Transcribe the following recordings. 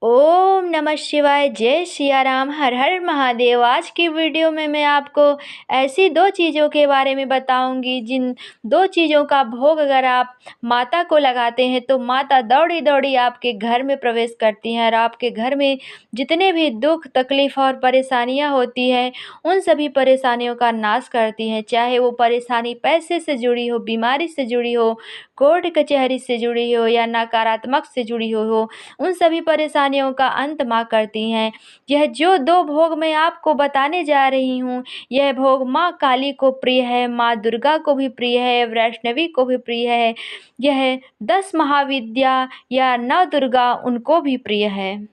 ओम नमः शिवाय। जय सिया राम। हर हर महादेव। आज की वीडियो में मैं आपको ऐसी दो चीज़ों के बारे में बताऊंगी जिन दो चीज़ों का भोग अगर आप माता को लगाते हैं तो माता दौड़ी दौड़ी आपके घर में प्रवेश करती हैं और आपके घर में जितने भी दुख तकलीफ़ और परेशानियां होती हैं उन सभी परेशानियों का नाश करती हैं। चाहे वो परेशानी पैसे से जुड़ी हो, बीमारी से जुड़ी हो, कोर्ट कचहरी से जुड़ी हो या नकारात्मक से जुड़ी हो, उन सभी परेशानियों का अंत माँ करती हैं। यह जो दो भोग मैं आपको बताने जा रही हूँ, यह भोग माँ काली को प्रिय है, माँ दुर्गा को भी प्रिय है, वैष्णवी को भी प्रिय है। यह 10 महाविद्या या नव दुर्गा उनको भी प्रिय है।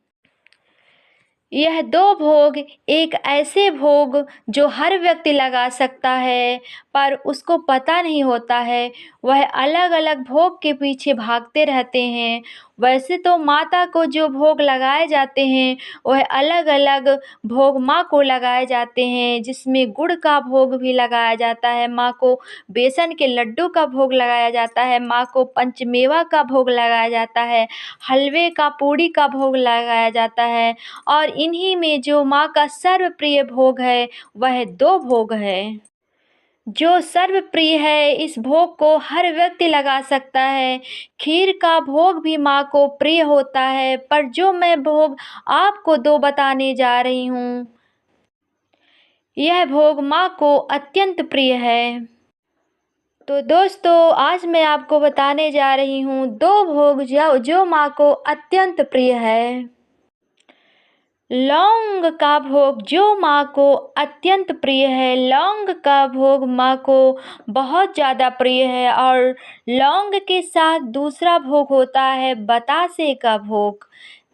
यह दो भोग एक ऐसे भोग जो हर व्यक्ति लगा सकता है पर उसको पता नहीं होता है। वह अलग अलग भोग के पीछे भागते रहते हैं। वैसे तो माता को जो भोग लगाए जाते हैं वह अलग अलग भोग माँ को लगाए जाते हैं, जिसमें गुड़ का भोग भी लगाया जाता है, माँ को बेसन के लड्डू का भोग लगाया जाता है, माँ को पंचमेवा का भोग लगाया जाता है, हलवे का पूड़ी का भोग लगाया जाता है। और इन्हीं में जो माँ का सर्वप्रिय भोग है वह दो भोग है। जो सर्वप्रिय है इस भोग को हर व्यक्ति लगा सकता है। खीर का भोग भी माँ को प्रिय होता है, पर जो मैं भोग आपको दो बताने जा रही हूँ यह भोग माँ को अत्यंत प्रिय है। तो दोस्तों आज मैं आपको बताने जा रही हूँ दो भोग जो माँ को अत्यंत प्रिय है। लौंग का भोग जो माँ को अत्यंत प्रिय है। लौंग का भोग माँ को बहुत ज़्यादा प्रिय है। और लौंग के साथ दूसरा भोग होता है बतासे का भोग।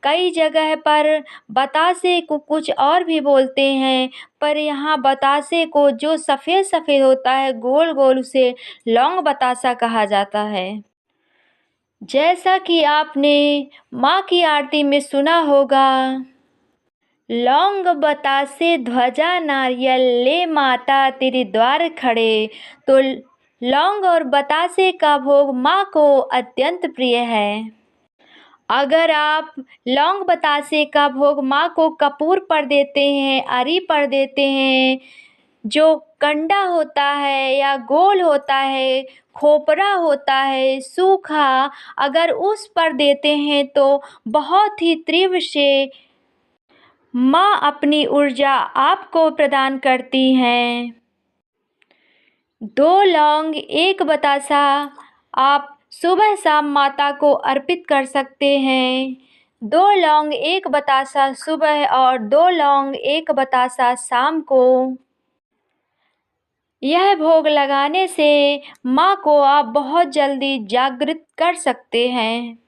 कई जगह पर बतासे को कुछ और भी बोलते हैं, पर यहाँ बतासे को जो सफ़ेद सफ़ेद होता है गोल गोल उसे लौंग बतासा कहा जाता है। जैसा कि आपने माँ की आरती में सुना होगा, लौंग बतासे ध्वजा नारियल ले माता तेरे द्वार खड़े। तो लौंग और बतासे का भोग माँ को अत्यंत प्रिय है। अगर आप लौंग बतासे का भोग माँ को कपूर पर देते हैं, अरी पर देते हैं, जो कंडा होता है या गोल होता है, खोपरा होता है सूखा, अगर उस पर देते हैं तो बहुत ही तीव्र से माँ अपनी ऊर्जा आपको प्रदान करती हैं। 2 लौंग 1 बतासा आप सुबह शाम माता को अर्पित कर सकते हैं। 2 लौंग 1 बतासा सुबह और 2 लौंग 1 बतासा शाम को। यह भोग लगाने से माँ को आप बहुत जल्दी जागृत कर सकते हैं।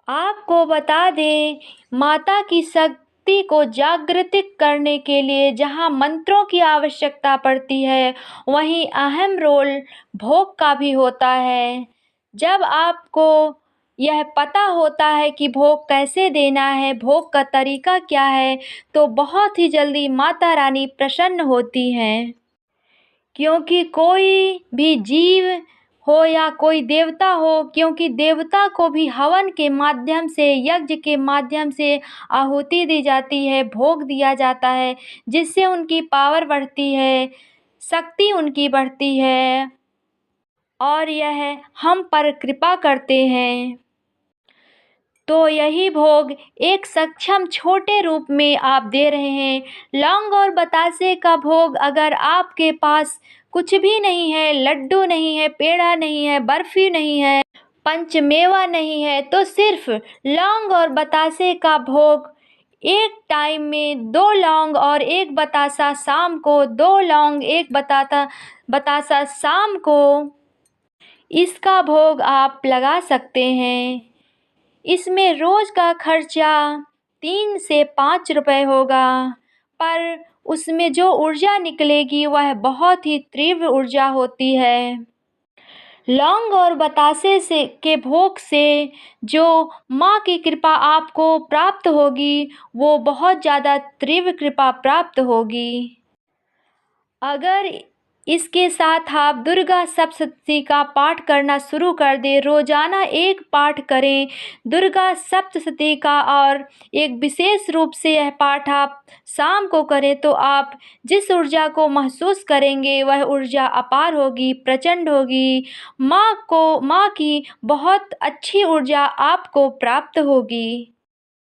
आपको बता दें, माता की शक्ति को जागृत करने के लिए जहाँ मंत्रों की आवश्यकता पड़ती है वहीं अहम रोल भोग का भी होता है। जब आपको यह पता होता है कि भोग कैसे देना है, भोग का तरीका क्या है, तो बहुत ही जल्दी माता रानी प्रसन्न होती हैं। क्योंकि कोई भी जीव हो या कोई देवता हो, क्योंकि देवता को भी हवन के माध्यम से, यज्ञ के माध्यम से आहुति दी जाती है, भोग दिया जाता है, जिससे उनकी पावर बढ़ती है, शक्ति उनकी बढ़ती है और यह हम पर कृपा करते हैं। तो यही भोग एक सक्षम छोटे रूप में आप दे रहे हैं। लौंग और बतासे का भोग अगर आपके पास कुछ भी नहीं है, लड्डू नहीं है, पेड़ा नहीं है, बर्फी नहीं है, पंचमेवा नहीं है, तो सिर्फ लौंग और बतासे का भोग एक टाइम में 2 लौंग और 1 बतासा शाम को, 2 लौंग 1 बतासा शाम को इसका भोग आप लगा सकते हैं। इसमें रोज़ का खर्चा 3 से 5 रुपए होगा, पर उसमें जो ऊर्जा निकलेगी वह बहुत ही तीव्र ऊर्जा होती है। लौंग और बतासे से के भोग से जो माँ की कृपा आपको प्राप्त होगी वो बहुत ज़्यादा तीव्र कृपा प्राप्त होगी। अगर इसके साथ आप दुर्गा सप्तशती का पाठ करना शुरू कर दें। रोज़ाना एक पाठ करें दुर्गा सप्तशती का, और एक विशेष रूप से यह पाठ आप शाम को करें तो आप जिस ऊर्जा को महसूस करेंगे वह ऊर्जा अपार होगी, प्रचंड होगी। माँ की बहुत अच्छी ऊर्जा आपको प्राप्त होगी।